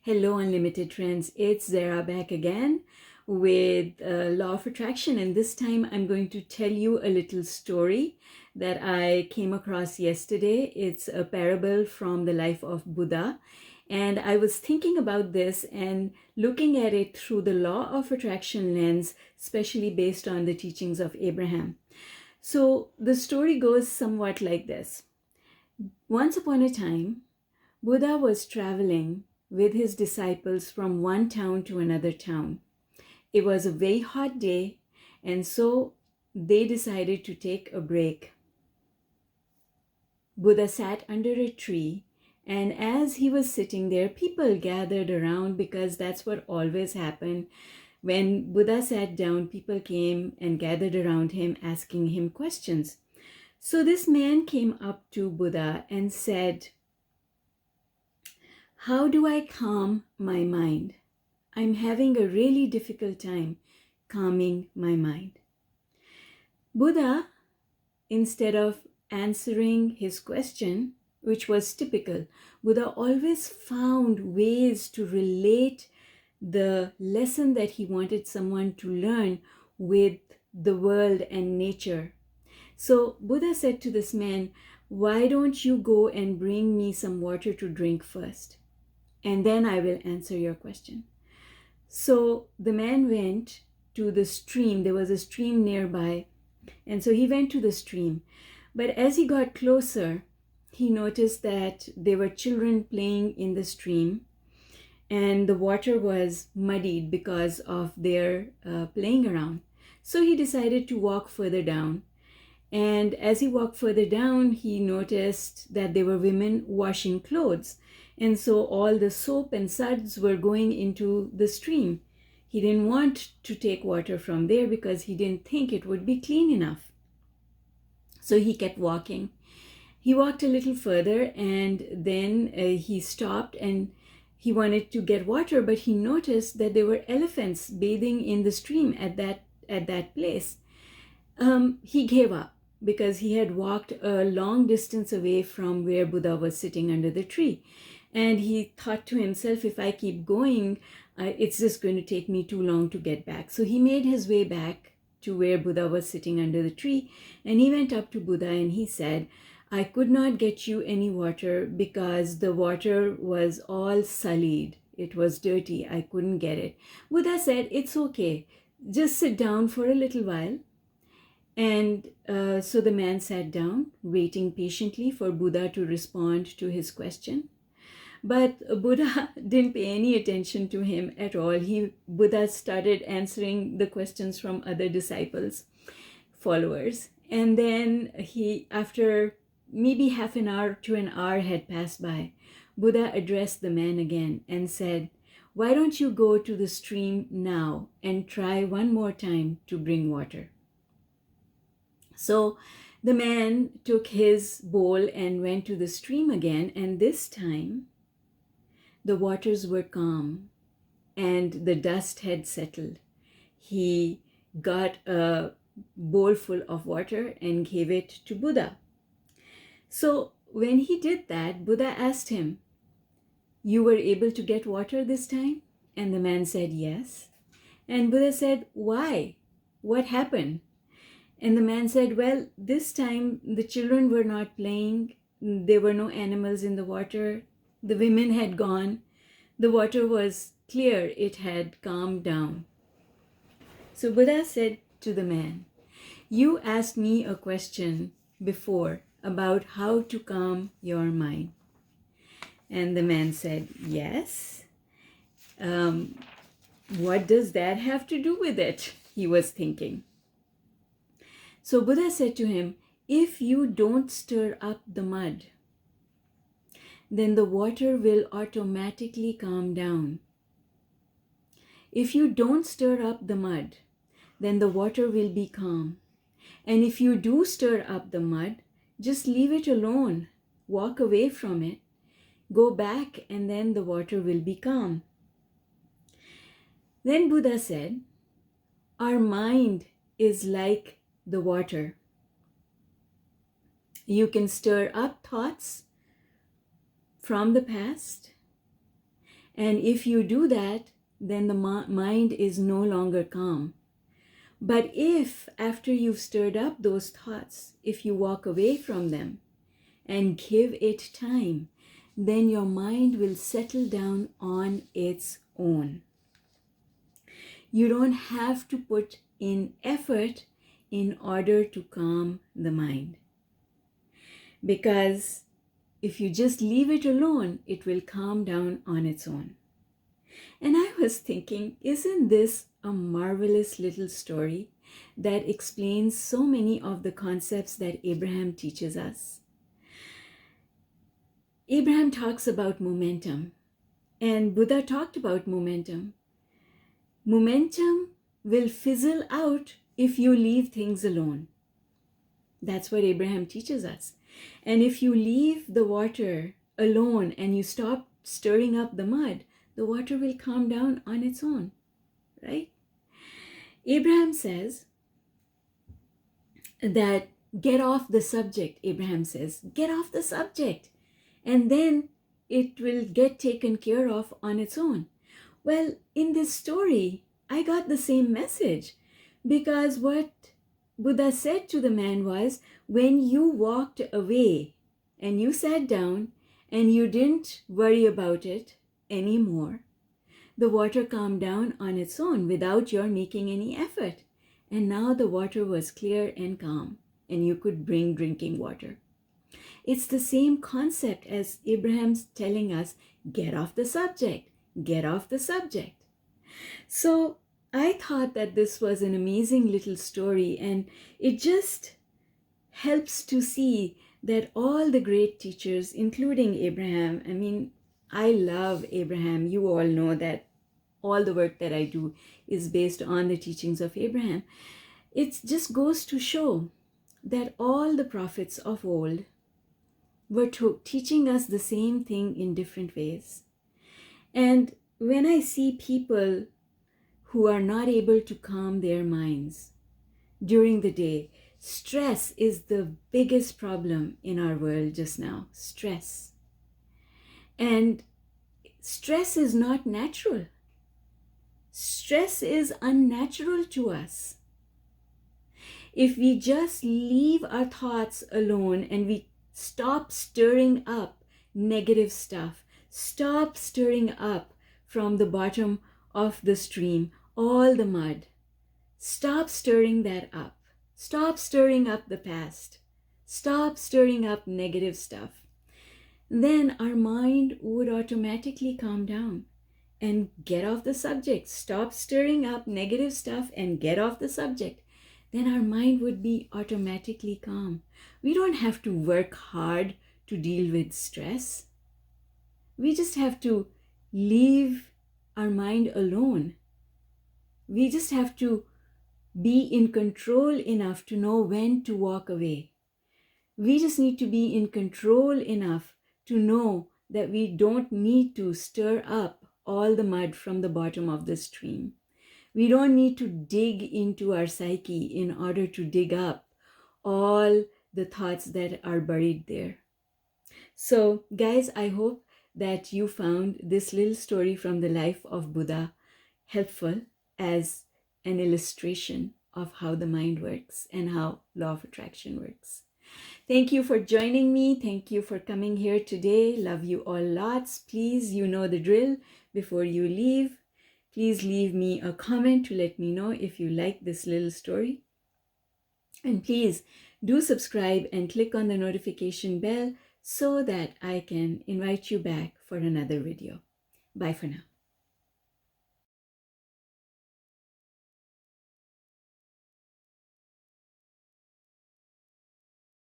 Hello, Unlimited Friends. It's Zara back again with Law of Attraction. And this time I'm going to tell you a little story that I came across yesterday. It's a parable from the life of Buddha. And I was thinking about this and looking at it through the Law of Attraction lens, especially based on the teachings of Abraham. So the story goes somewhat like this. Once upon a time, Buddha was traveling with his disciples from one town to another town. It was a very hot day, and so they decided to take a break. Buddha sat under a tree, and as he was sitting there, people gathered around because that's what always happened. When Buddha sat down, people came and gathered around him, asking him questions. So this man came up to Buddha and said, "How do I calm my mind? I'm having a really difficult time calming my mind." Buddha, instead of answering his question, which was typical, Buddha always found ways to relate the lesson that he wanted someone to learn with the world and nature. So Buddha said to this man, "Why don't you go and bring me some water to drink first? And then I will answer your question." So the man went to the stream. There was a stream nearby. And so he went to the stream. But as he got closer, he noticed that there were children playing in the stream. And the water was muddied because of their playing around. So he decided to walk further down. And as he walked further down, he noticed that there were women washing clothes. And so all the soap and suds were going into the stream. He didn't want to take water from there because he didn't think it would be clean enough. So he kept walking. He walked a little further, and then he stopped and he wanted to get water, but he noticed that there were elephants bathing in the stream at that place. He gave up because he had walked a long distance away from where Buddha was sitting under the tree. And he thought to himself, if I keep going, it's just going to take me too long to get back. So he made his way back to where Buddha was sitting under the tree. And he went up to Buddha and he said, "I could not get you any water because the water was all sullied. It was dirty. I couldn't get it." Buddha said, "It's okay. Just sit down for a little while." And so the man sat down, waiting patiently for Buddha to respond to his question. But Buddha didn't pay any attention to him at all. Buddha started answering the questions from other disciples, followers. And then after maybe half an hour to an hour had passed by, Buddha addressed the man again and said, "Why don't you go to the stream now and try one more time to bring water?" So the man took his bowl and went to the stream again, and this time the waters were calm and the dust had settled. He got a bowl full of water and gave it to Buddha. So when he did that, Buddha asked him, "You were able to get water this time?" And the man said, "Yes." And Buddha said, "Why? What happened?" And the man said, "Well, this time the children were not playing. There were no animals in the water. The women had gone. The water was clear. It had calmed down." So Buddha said to the man, "You asked me a question before about how to calm your mind." And the man said, "Yes. What does that have to do with it?" He was thinking. So Buddha said to him, "If you don't stir up the mud, then the water will automatically calm down. If you don't stir up the mud, then the water will be calm. And if you do stir up the mud, just leave it alone. Walk away from it. Go back, and then the water will be calm." Then Buddha said, "Our mind is like the water. You can stir up thoughts from the past, And if you do that, then the mind is no longer calm. But if after you've stirred up those thoughts, if you walk away from them and give it time, then your mind will settle down on its own. You don't have to put in effort in order to calm the mind. Because if you just leave it alone, it will calm down on its own. And I was thinking, isn't this a marvelous little story that explains so many of the concepts that Abraham teaches us? Abraham talks about momentum, and Buddha talked about momentum. Momentum will fizzle out if you leave things alone. That's what Abraham teaches us. And if you leave the water alone and you stop stirring up the mud, the water will calm down on its own, right? Abraham says that get off the subject. Abraham says, get off the subject, and then it will get taken care of on its own. Well, in this story, I got the same message, because what Buddha said to the man was, when you walked away and you sat down and you didn't worry about it anymore, the water calmed down on its own without your making any effort. And now the water was clear and calm, and you could bring drinking water. It's the same concept as Abraham's telling us, get off the subject, get off the subject. So I thought that this was an amazing little story, and it just helps to see that all the great teachers, including Abraham, I mean, I love Abraham. You all know that all the work that I do is based on the teachings of Abraham. It just goes to show that all the prophets of old were teaching us the same thing in different ways. And when I see people who are not able to calm their minds during the day, stress is the biggest problem in our world just now. Stress. And stress is not natural. Stress is unnatural to us. If we just leave our thoughts alone and we stop stirring up negative stuff, stop stirring up from the bottom of the stream all the mud, stop stirring that up. Stop stirring up the past. Stop stirring up negative stuff. Then our mind would automatically calm down and get off the subject. Stop stirring up negative stuff and get off the subject. Then our mind would be automatically calm. We don't have to work hard to deal with stress. We just have to leave our mind alone. We just have to be in control enough to know when to walk away. We just need to be in control enough to know that we don't need to stir up all the mud from the bottom of the stream. We don't need to dig into our psyche in order to dig up all the thoughts that are buried there. So, guys, I hope that you found this little story from the life of Buddha helpful as an illustration of how the mind works and how law of attraction works. Thank you for joining me. Thank you for coming here today. Love you all lots. Please, you know the drill. Before you leave, please leave me a comment to let me know if you like this little story. And please do subscribe and click on the notification bell so that I can invite you back for another video. Bye for now.